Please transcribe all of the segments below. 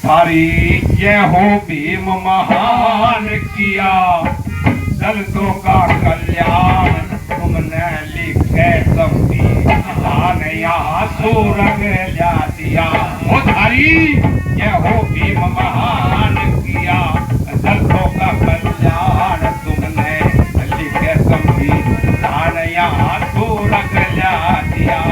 थारी ये हो भीम महान किया, दलितों का कल्याण तुमने लिखे संविधान, यहाँ सूरग ला दिया। ओ थारी ये हो भीम महान किया, दलितों का कल्याण तुमने लिखे संविधान, यहाँ सूरग ला दिया।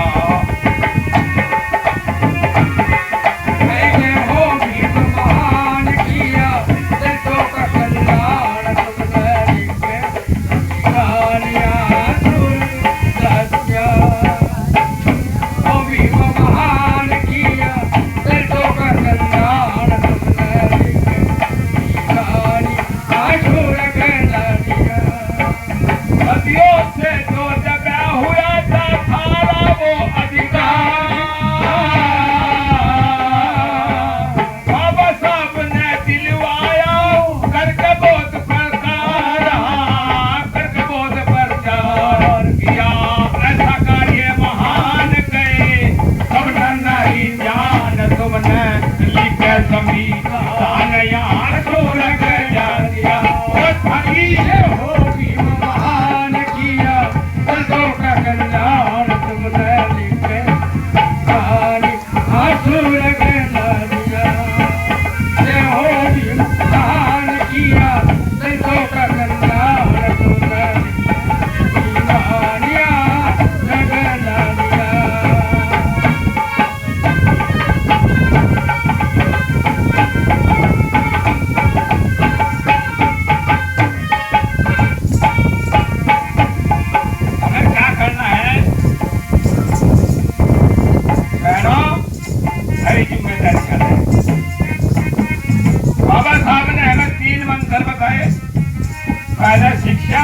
पहले शिक्षा,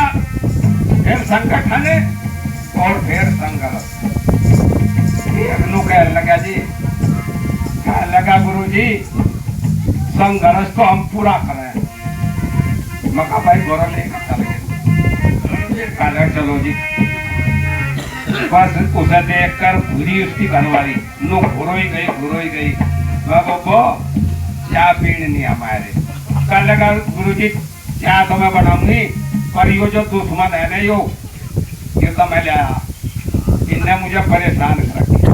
फिर संगठन और फिर संघर्ष। कह लगा जी, कह लगा गुरु जी संघर्ष तो हम पूरा करें। मका भाई गोरा लेकर चले, चलो जी। बस उसे देखकर भूरी उसकी घरवाली नो घुरो ही गई। बाबा चाय पीने नहीं हमारे। कह लगा गुरु जी चाय तो मैं बनाऊंगी, पर यो जो दुश्मन है ना ये तो मैं ले आया, इनने मुझे परेशान कर रखा।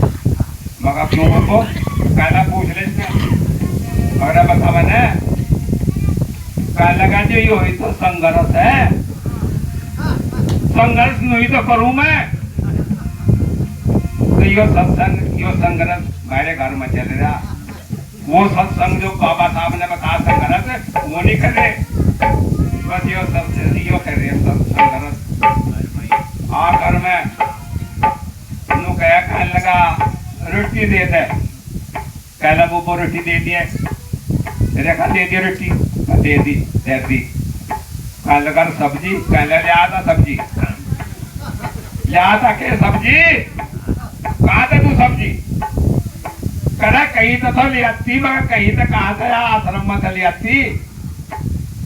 मगर क्यों बाबू? कहना पूछ ले इसने और बता मैंने। कह लगा जी यो ही तो संघर्ष है, संघर्ष नहीं तो करूं मैं। तो यो सत्संग, यो संघर्ष मेरे घर में चल रहा। वो सत्संग जो बाबा साहब ने बताया संघर्ष, वो नहीं करे, बस यो सब यो कर रहे सब संघर्ष। आकर में उन्होंने कहने लगा रोटी दे दे। कहला वो रोटी दे दिए, रेखा दे दी रोटी, दे दी। कहने लगा सब्जी, कहने ले आता सब्जी, ले आता के सब्जी, कहा था तू सब्जी? कह कहीं तो ले आती, मगर कहीं तो कहा था आश्रम में ले आती।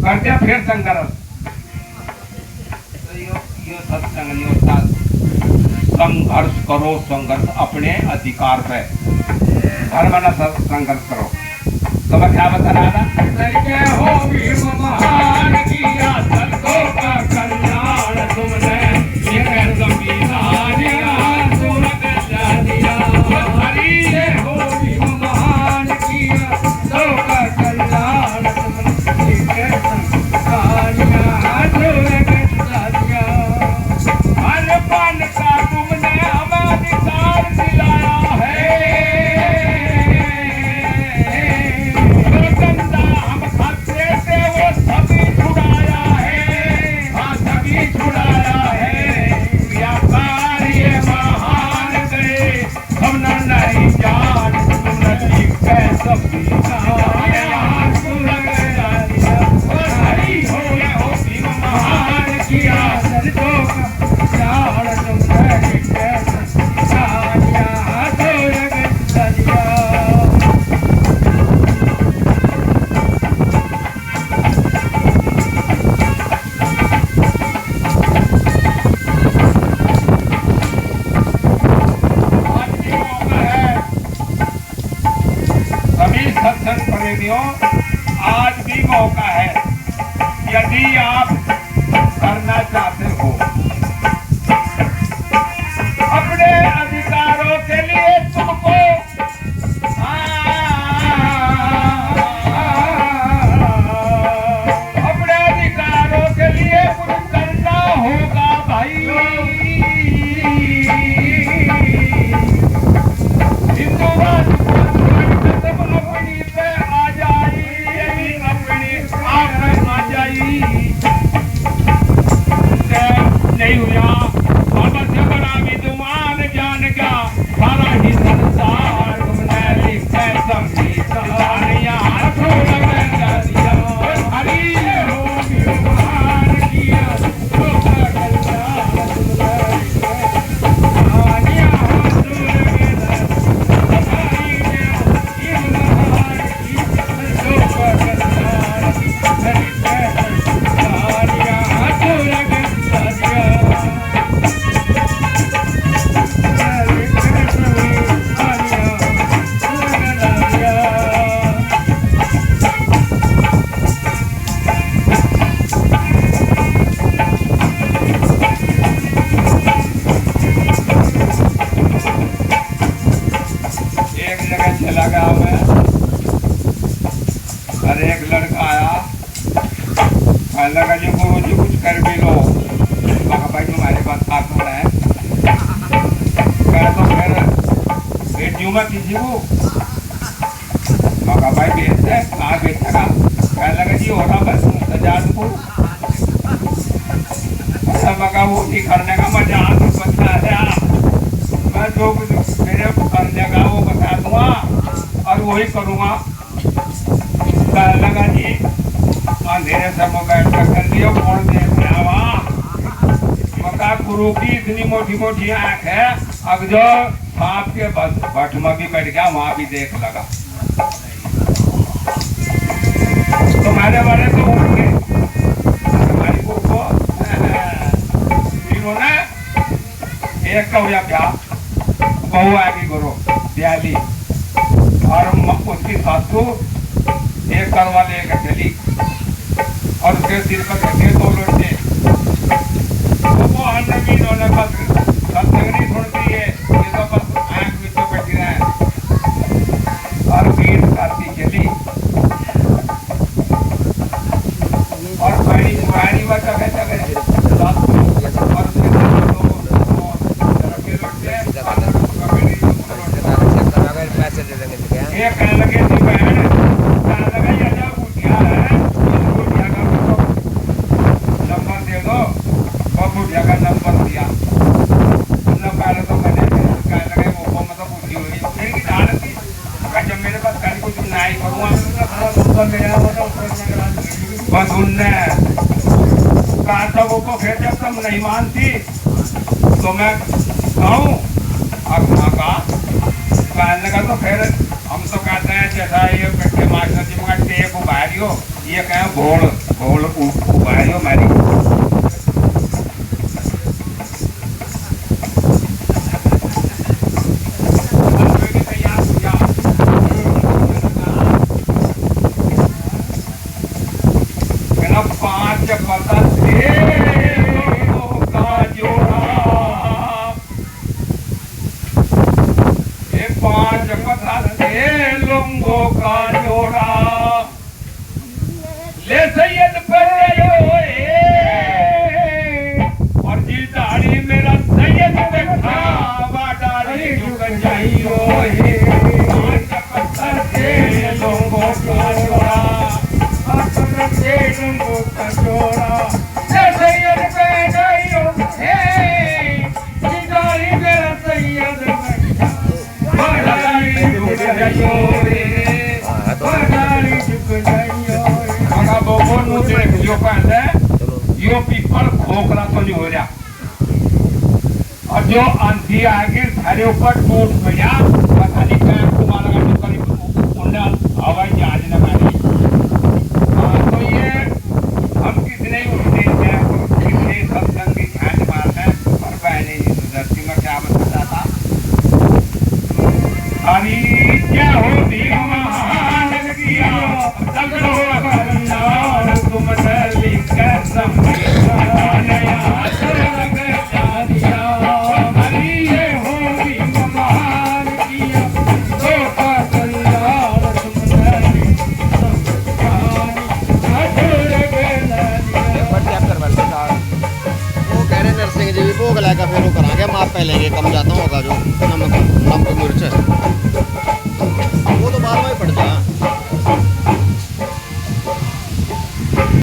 कर दिया फिर संघर्ष। तो यो सत्संग नहीं होता। संघर्ष करो, संघर्ष अपने अधिकार पे, धर्म न संघर्ष करो। तो मैं क्या बता रहा था? हो भीम महान किया, दलितों का कल्याण तुमने लिखे संविधान, यहाँ सूरग ला दिया। हो भीम महान किया, दलितों का कल्याण तुमने लिखे संविधान, यहाँ सूरग ला दिया। हर पल का तुमने हमें अधिकार दिलाया है, जो गंदा हम खाते थे वो सभी छुड़ाया है। यदि आप करना चाहते हो अपने अधिकारों के लिए तुमको अपने अधिकारों के लिए कुछ करना होगा भाई। हिंदूवाद अपनी पे आ जाई, अपनी आप में आ जाई, नहीं हुआ बाबा से बड़ा विद्वान जान गया सारा ही संसार तुमने लिखे संगीत यहाँ हरी हो विद्वान किया चला गया मैं। अरे एक लड़का आया, कहने लगा जी गुरु जी कुछ कर भी लो। कहा भाई तुम्हारे पास खातून है? कह तो फिर बेटियों में किसी को? कहा भाई बेच है, कहाँ बेचेगा? कहने लगा जी हो रहा बस सजाद को। मगा वो नहीं करने का मजा बता है, मैं जो मेरे को करने का वो बता दूंगा और वही करूंगा। कहने लगा जी अंधेरे से मोबाइल कर दिया मोड़ दे मका गुरु की इतनी मोटी मोटी आंख है, अब जो सांप के भट्ट में भी बैठ गया वहां भी देख लगा। तुम्हारे बारे तो उठ गए हमारी को इन्होंने एक का हुआ क्या बहू आएगी गुरु दयाली और उसकी सासू एक करवा लेकर चली और उसके सिर पर रखे 2 लोटे। वो अन्नगी इन्होंने बस सत्संगनी सुनती है, ये तो बस आंख में तो बैठी रहे और गीत गाती चली और पानी में जगह जगह और ये कहने लगे थी बहन, कहने लगा ये जो बुढ़िया है बुढ़िया का नंबर दे दो। वो बुढ़िया का नंबर दिया न पहले तो मैंने कहने लगे वो में तो बुद्धि हुई मेरी डाल थी। जब मेरे पास कल कुछ नहीं करूँगा बस उनने कहा था वो फिर जब तुम नहीं मानती तो मैं कहूँ और वहाँ का कहने लगा तो फिर हम तो कहते हैं जैसा ये बैठे मास्टर जी मगर टेप उबारियो, ये कहें घोल घोल उबारियो मेरी। पांच पता का जोड़ा, ये 5 पता लोगों का जोड़ा ले सैयद पर और जी दाढ़ी मेरा सैयद बैठा दाढ़ी झुक जाइयो लोगों का जोड़ा लोगों का जोड़ा ले सैयद पे जाइयो दाढ़ी मेरा सैयद यो पीपल खोखला तो नहीं हो रहा और जो आंधी आगे घरे ऊपर टूट गया पता नहीं पैर घुमा लगा हवाई जहाज लगा दी। तो ये हम कितने उठते हैं कितने सत्संग की ध्यान मारते हैं पर पहले धरती में क्या बताता था हरी क्या होती महान किया तुमने लिखा लेंगे, कम ज़्यादा होगा जो नमक नमक मिर्च